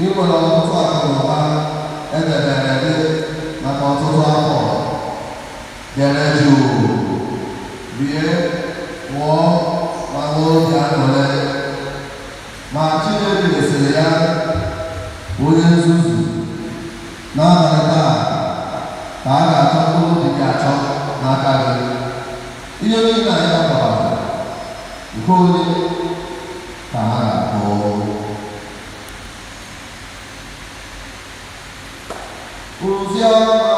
nwere ọtụtụ akụnụba edebere maka ọtụtụ afọ dere jụụ rie nwụọ ma nwee oge aṅụrị ma Chineke mesịrị ya onye nzuzu n'abalị taa ka a ga-achọ mkpụrụ dị gị achọ n'aka gị ihe niile anyị gbara nke onye ka ha ga-akpọ oziọma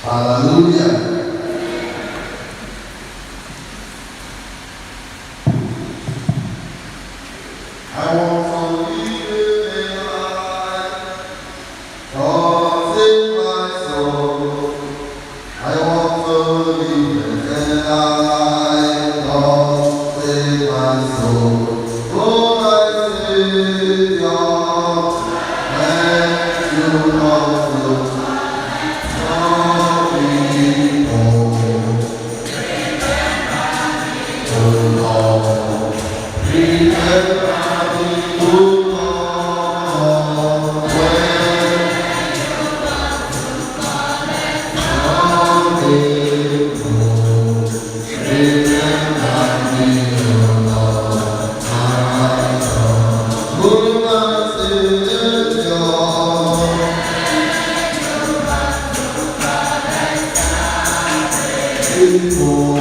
Hallelujah. I want to live a life, God save my soul. I want to live a life, God save my soul. Oh, my Savior, when you come to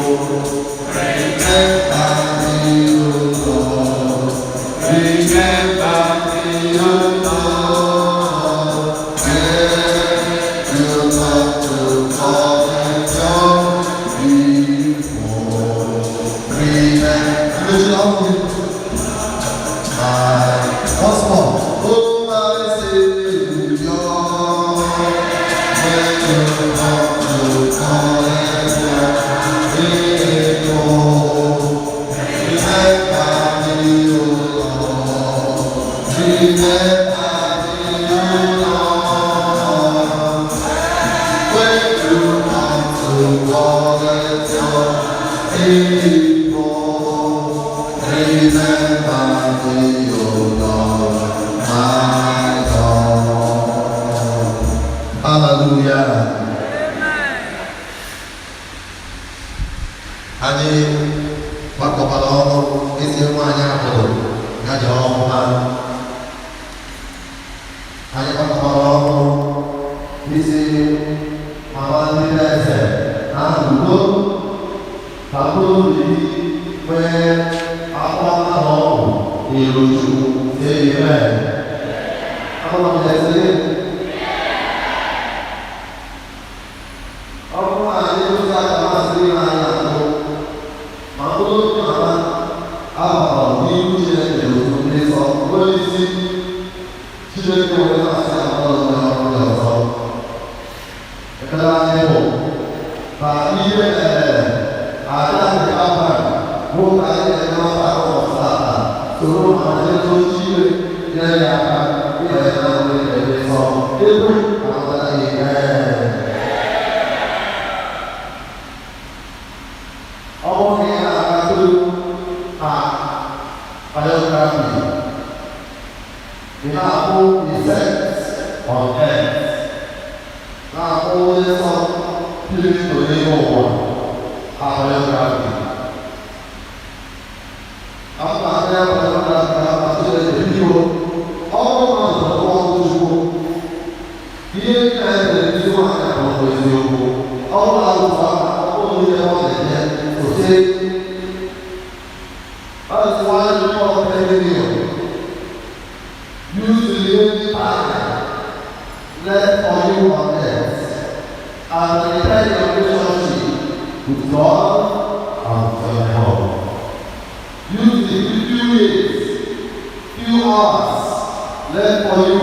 left for you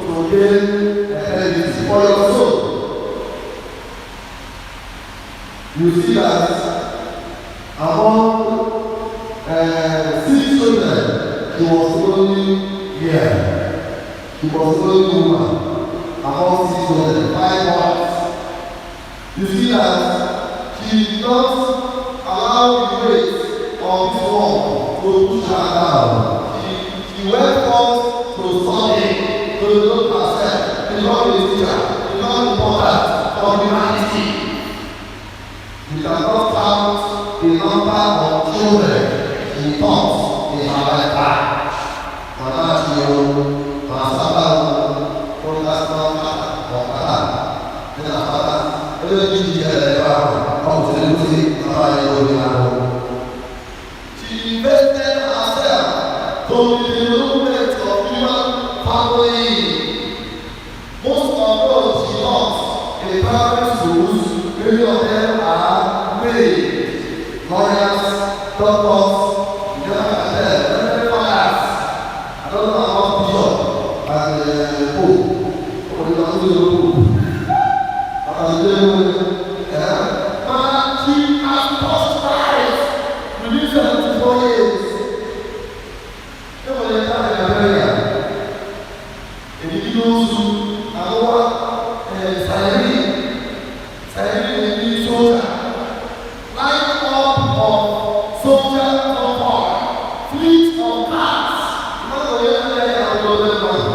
to gain a credit for your soul. you see that among 6 children, he was only here. He was only woman. Among 6 children, 5 boys. You see that he did not allow the weight of this one to push her down. He went forth to study, to look herself, become a teacher, become important for humanity. You cannot count the number of children he taught in her lifetime. Mama Chio, Masaba, Protestant, Okada, then Akada, everything he had ever come to the music, she invested herself to the development of human family. Most of those she taught in primary schools, many of them are maids, lawyers, doctors, general fathers. I don't know about bishop and pope. What do you want to do? But she has prospered within 74 years. Never let her in America. If you use our Sayari soldier, line up of soldiers of war, fleet of cars. Not the way I go to the one.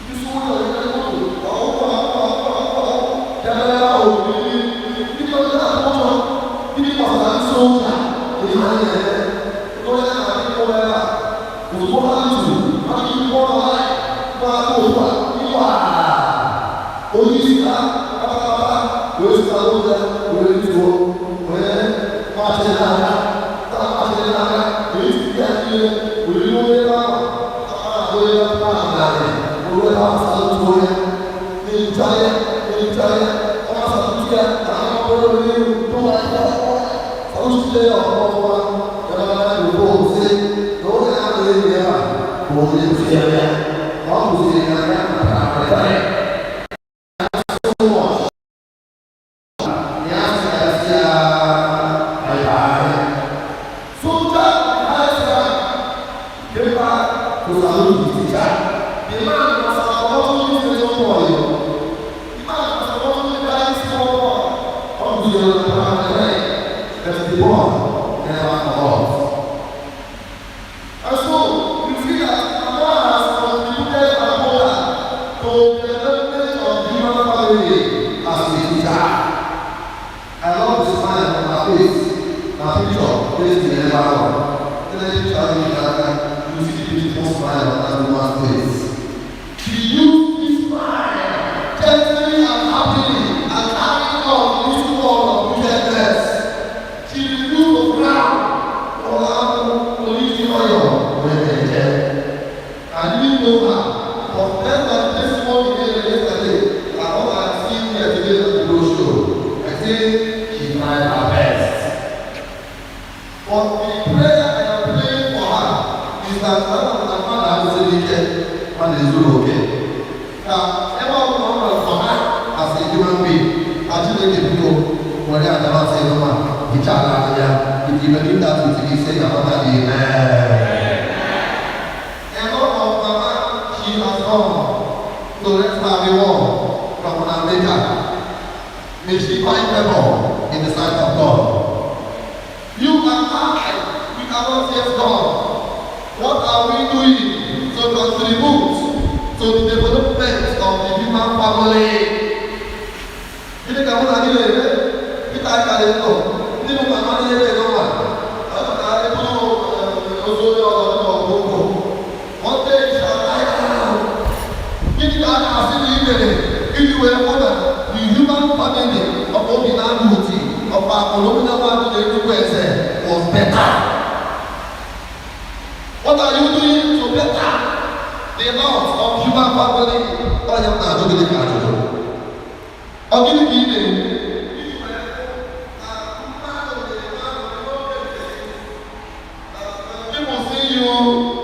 You saw the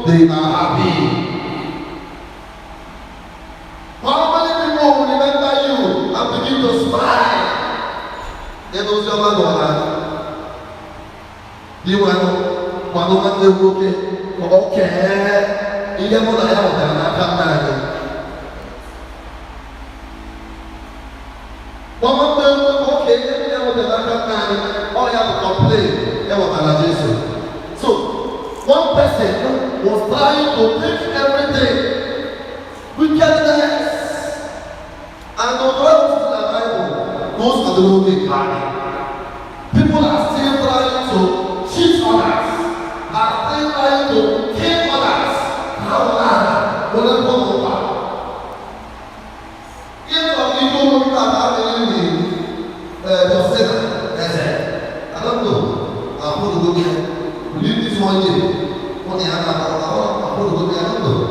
they are happy. How many people will remember you and begin to smile? those young man you want one of the okay, you get more than I come back. One of them, okay, you never the back all you have to complain, they were allergies. So, one person was trying to take everything, wickedness, and the words in the Bible, those are the moving God. People are still trying to cheat others, are still trying to kill others. How will they come over? If some people who are having the sinner, they say, I don't know, I'm going to go there. Leave this one day. What the hell? I'm going to go there. I don't know.